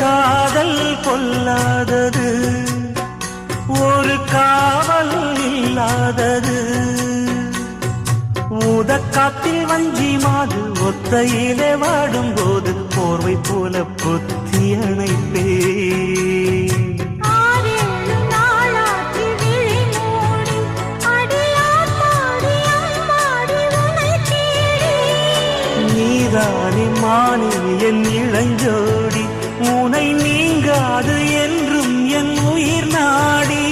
காதல் கொல்லாதது, ஒரு காவல் இல்லாதது. ஊதக்காத்தில் வஞ்சி மாது ஒத்தையிலே வாடும்போது போர்வை போல பொத்தி அணைப்பே. நீதானே மானே என் இளஞ்சோடி, உனை நீங்காது என்றும் என் உயிர் நாடி.